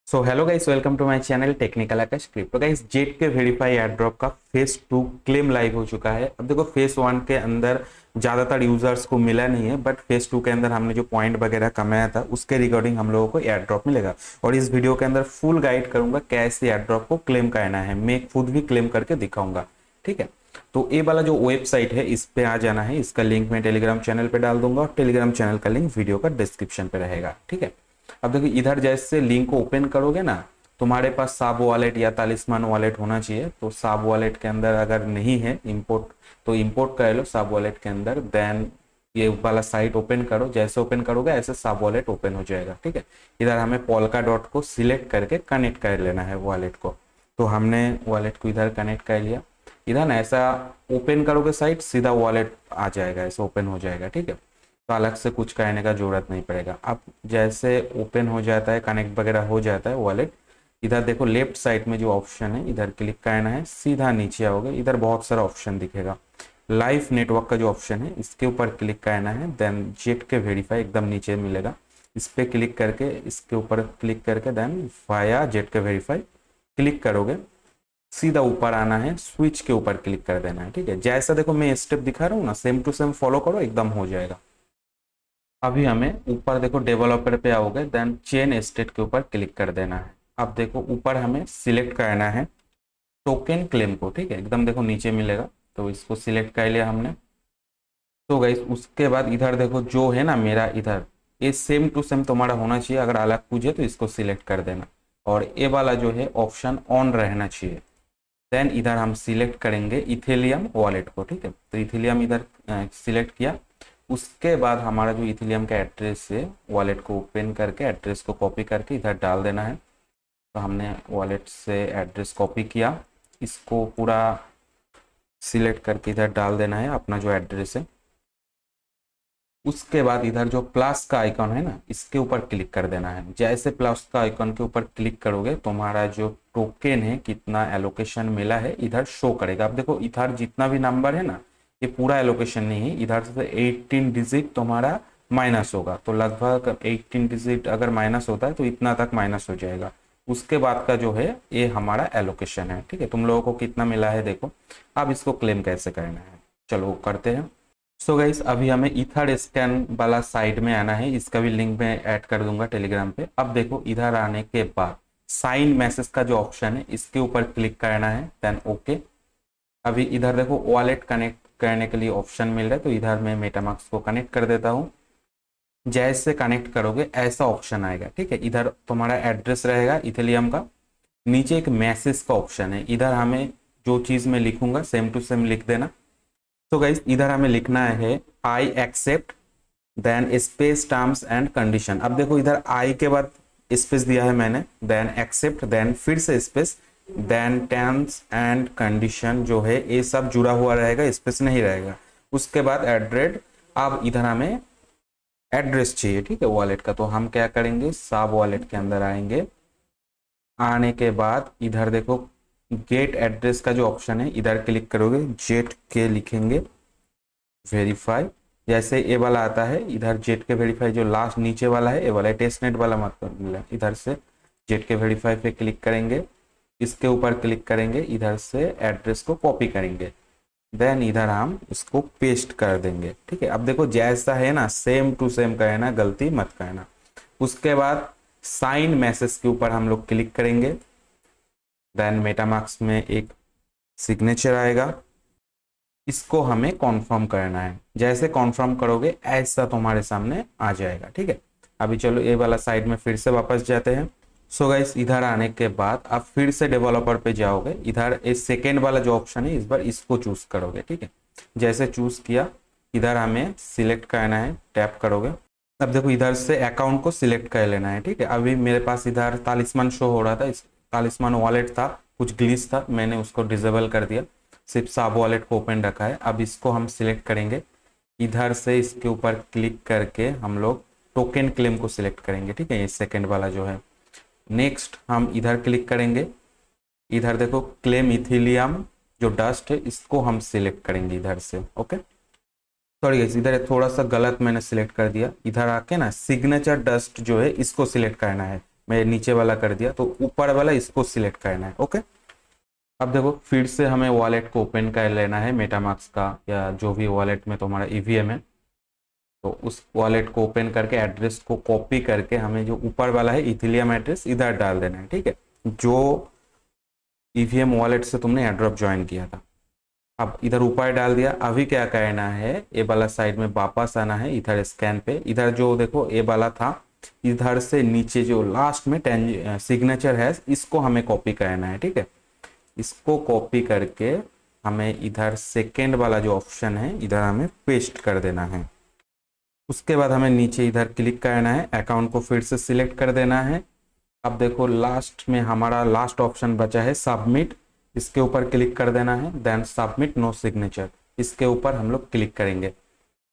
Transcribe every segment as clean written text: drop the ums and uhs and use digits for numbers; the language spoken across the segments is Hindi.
So hello guys, welcome to my channel technical Aakash crypto. Guys, jet के वेरीफाई एयरड्रॉप का फेज 2 क्लेम लाइव हो चुका है। अब देखो, फेज 1 के अंदर ज़्यादातर यूजर्स को मिला नहीं है, बट फेज 2 के अंदर हमने जो पॉइंट वगैरह कमाया था उसके रिगार्डिंग हम लोगों को एयरड्रॉप मिलेगा। और इस वीडियो के अंदर फुल गाइड करूंगा कैसे एयरड्रॉप को क्लेम करना है। मैं खुद भी क्लेम करके दिखाऊंगा, ठीक है। तो ये वाला जो वेबसाइट है इस पे आ जाना है। इसका लिंक मैं टेलीग्राम चैनल पे डाल दूंगा और टेलीग्राम चैनल का लिंक वीडियो का डिस्क्रिप्शन पे रहेगा, ठीक है। अब देखिए, इधर जैसे लिंक को ओपन करोगे ना, तुम्हारे पास साब वॉलेट या तालिस्मान वॉलेट होना चाहिए। तो साब वॉलेट के अंदर अगर नहीं है इंपोर्ट, तो इंपोर्ट कर लो साब वॉलेट के अंदर। देन ये वाला साइट ओपन करो। जैसे ओपन करोगे ऐसे साब वॉलेट ओपन हो जाएगा, ठीक है। इधर हमें पोल्का डॉट को सिलेक्ट करके कनेक्ट कर लेना है वॉलेट को। तो हमने वॉलेट को इधर कनेक्ट कर लिया। इधर ना ऐसा ओपन करोगे साइट, सीधा वॉलेट आ जाएगा, ऐसे ओपन हो जाएगा, ठीक है। तो अलग से कुछ करने का जरूरत नहीं पड़ेगा। अब जैसे ओपन हो जाता है, कनेक्ट वगैरह हो जाता है वॉलेट, इधर देखो लेफ्ट साइड में जो ऑप्शन है इधर क्लिक करना है। सीधा नीचे आओगे, इधर बहुत सारा ऑप्शन दिखेगा। लाइव नेटवर्क का जो ऑप्शन है इसके ऊपर क्लिक करना है। देन जेट के वेरीफाई एकदम नीचे मिलेगा, इस पे क्लिक करके, इसके ऊपर क्लिक करके देन वाया जेट के वेरीफाई क्लिक करोगे। सीधा ऊपर आना है, स्विच के ऊपर क्लिक कर देना है, ठीक है। जैसा देखो मैं स्टेप दिखा रहा हूँ ना, सेम टू सेम फॉलो करो, एकदम हो जाएगा। अभी हमें ऊपर देखो डेवलपर पे आओगे, देन चेन स्टेट के ऊपर क्लिक कर देना है। अब देखो ऊपर हमें सिलेक्ट करना है टोकन क्लेम को, ठीक है। एकदम देखो नीचे मिलेगा, तो इसको सिलेक्ट कर लिया हमने। तो गाइस उसके बाद इधर देखो जो है ना मेरा, इधर ये सेम टू सेम तुम्हारा होना चाहिए। अगर अलग पूछे तो इसको सिलेक्ट कर देना, और ये वाला जो है ऑप्शन ऑन रहना चाहिए। देन इधर हम सिलेक्ट करेंगे इथेलियम वॉलेट को, ठीक है। तो इथेलियम इधर सिलेक्ट किया। उसके बाद हमारा जो इथेलियम का एड्रेस है, वॉलेट को ओपन करके एड्रेस को कॉपी करके इधर डाल देना है। तो हमने वॉलेट से एड्रेस कॉपी किया, इसको पूरा सिलेक्ट करके इधर डाल देना है अपना जो एड्रेस है। उसके बाद इधर जो प्लस का आइकॉन है ना, इसके ऊपर क्लिक कर देना है। जैसे प्लस का आइकॉन के ऊपर क्लिक करोगे, तुम्हारा जो टोकन है कितना एलोकेशन मिला है इधर शो करेगा। अब देखो इधर जितना भी नंबर है ना, ये पूरा एलोकेशन नहीं है। इधर से 18 डिजिट तुम्हारा माइनस होगा, तो लगभग 18 डिजिट अगर माइनस होता है तो इतना तक माइनस हो जाएगा। उसके बाद का जो है ये हमारा एलोकेशन है, ठीक है। तुम लोगों को कितना मिला है देखो। अब इसको क्लेम कैसे करना है, चलो करते हैं। सो गाइस, अभी हमें इथर स्कैन वाला साइट में आना है। इसका भी लिंक मैं ऐड कर दूंगा टेलीग्राम पे। अब देखो इधर आने के बाद साइन मैसेज का जो ऑप्शन है इसके ऊपर क्लिक करना है, देन ओके। अभी इधर देखो वॉलेट कनेक्ट करने के लिए ऑप्शन मिल रहा है, तो इधर मैं मेटामास्क को कनेक्ट कर देता हूँ। जैसे कनेक्ट करोगे ऐसा ऑप्शन आएगा, ठीक है। इधर तुम्हारा एड्रेस रहेगा इथेलियम का। नीचे एक मैसेज का ऑप्शन है, इधर हमें जो चीज़ मैं लिखूंगा सेम टू सेम लिख देना। तो गाइस इधर हमें लिखना है I accept, then space terms and condition. अब देखो इधर आई के बाद स्पेस दिया है मैंने, देन एक्सेप्ट, देन फिर से space, then terms and condition जो है ये सब जुड़ा हुआ रहेगा, स्पेस नहीं रहेगा। उसके बाद एड्रेस। अब इधर हमें एड्रेस चाहिए, ठीक है, वॉलेट का। तो हम क्या करेंगे, साब वॉलेट के अंदर आएंगे। आने के बाद इधर देखो गेट एड्रेस का जो ऑप्शन है इधर क्लिक करोगे, जेट के लिखेंगे वेरीफाई। जैसे ये वाला आता है, इधर जेट के वेरीफाई जो लास्ट नीचे वाला है ये वाला टेस्ट नेट वाला मतलब, इधर से जेट के वेरीफाई पे क्लिक करेंगे। इसके ऊपर क्लिक करेंगे, इधर से एड्रेस को कॉपी करेंगे। देन इधर हम इसको पेस्ट कर देंगे, ठीक है। अब देखो जैसा है ना सेम टू सेम कहना, गलती मत करना। उसके बाद साइन मैसेज के ऊपर हम लोग क्लिक करेंगे। देन मेटामास्क में एक सिग्नेचर आएगा, इसको हमें कॉन्फर्म करना है। जैसे कॉन्फर्म करोगे ऐसा तुम्हारे सामने आ जाएगा, ठीक है। अभी चलो ये वाला साइड में फिर से वापस जाते हैं। सो गाइस इधर आने के बाद आप फिर से डेवलपर पे जाओगे। इधर इस सेकेंड वाला जो ऑप्शन है इस बार इसको चूज करोगे, ठीक है। जैसे चूज किया, इधर हमें सिलेक्ट करना है, टैप करोगे। अब देखो इधर से अकाउंट को सिलेक्ट कर लेना है, ठीक है। अभी मेरे पास इधर तालिस्मान शो हो रहा था, इस तालिस्मान वॉलेट था, कुछ ग्लिच था, मैंने उसको डिसेबल कर दिया। सिर्फ साब वॉलेट को ओपन रखा है। अब इसको हम सिलेक्ट करेंगे, इधर से इसके ऊपर क्लिक करके हम लोग टोकन क्लेम को सिलेक्ट करेंगे, ठीक है, ये सेकेंड वाला जो है। नेक्स्ट हम इधर क्लिक करेंगे। इधर देखो क्लेम इथीलियम जो डस्ट है इसको हम सिलेक्ट करेंगे इधर से, ओके। सॉरी गाइस, इधर थोड़ा सा गलत मैंने सिलेक्ट कर दिया। इधर आके ना सिग्नेचर डस्ट जो है इसको सिलेक्ट करना है। मैं नीचे वाला कर दिया, तो ऊपर वाला इसको सिलेक्ट करना है। ओके, अब देखो फिर से हमें वॉलेट को ओपन कर लेना है, मेटामास्क का या जो भी वॉलेट में तुम्हारा ईवीएम है, तो उस वॉलेट को ओपन करके एड्रेस को कॉपी करके हमें जो ऊपर वाला है इथेरियम एड्रेस इधर डाल देना है। ठीक है, जो ईवीएम वॉलेट से तुमने एयरड्रॉप ज्वाइन किया था, अब इधर ऊपर डाल दिया। अभी क्या करना है, ए वाला साइड में वापस आना है, इधर स्कैन पे, इधर जो देखो ए वाला था, इधर से नीचे जो लास्ट में सिग्नेचर है इसको हमें कॉपी करना है। ठीक है, इसको कॉपी करके हमें इधर सेकेंड वाला जो ऑप्शन है इधर हमें पेस्ट कर देना है। उसके बाद हमें नीचे इधर क्लिक करना है, अकाउंट को फिर से सिलेक्ट कर देना है। अब देखो लास्ट में हमारा लास्ट ऑप्शन बचा है सबमिट, इसके ऊपर क्लिक कर देना है, देन सबमिट नो सिग्नेचर, इसके ऊपर हम लोग क्लिक करेंगे।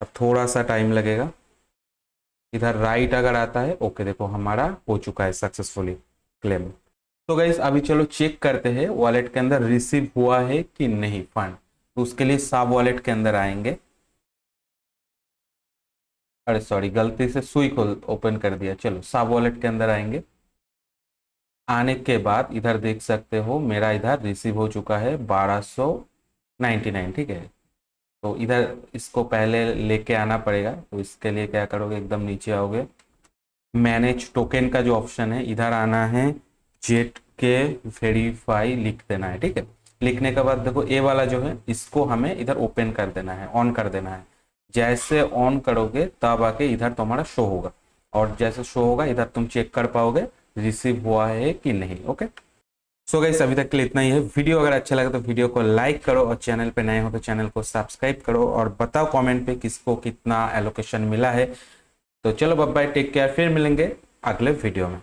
अब थोड़ा सा टाइम लगेगा, इधर राइट अगर आता है ओके, देखो हमारा हो चुका है सक्सेसफुली क्लेम। तो गाइस अभी चलो चेक करते हैं वॉलेट के अंदर रिसीव हुआ है कि नहीं फंड। तो उसके लिए सब वॉलेट के अंदर आएंगे, अरे सॉरी गलती से सुई को ओपन कर दिया। चलो सब वॉलेट के अंदर आएंगे, आने के बाद इधर देख सकते हो मेरा इधर रिसीव हो चुका है 1299। ठीक है, तो इधर इसको पहले लेके आना पड़ेगा, तो इसके लिए क्या करोगे, एकदम नीचे आओगे, मैनेज टोकन का जो ऑप्शन है इधर आना है, जेट के वेरीफाई लिख देना है। ठीक है, लिखने के बाद देखो ए वाला जो है इसको हमें इधर ओपन कर देना है, ऑन कर देना है। जैसे ऑन करोगे तब आके इधर तुम्हारा शो होगा, और जैसे शो होगा इधर तुम चेक कर पाओगे रिसीव हुआ है कि नहीं। ओके, सो गाइस अभी तक के लिए इतना ही है। वीडियो अगर अच्छा लगा तो वीडियो को लाइक करो, और चैनल पे नए हो तो चैनल को सब्सक्राइब करो, और बताओ कमेंट पे किसको कितना एलोकेशन मिला है। तो चलो बाय बाय, टेक केयर, फिर मिलेंगे अगले वीडियो में।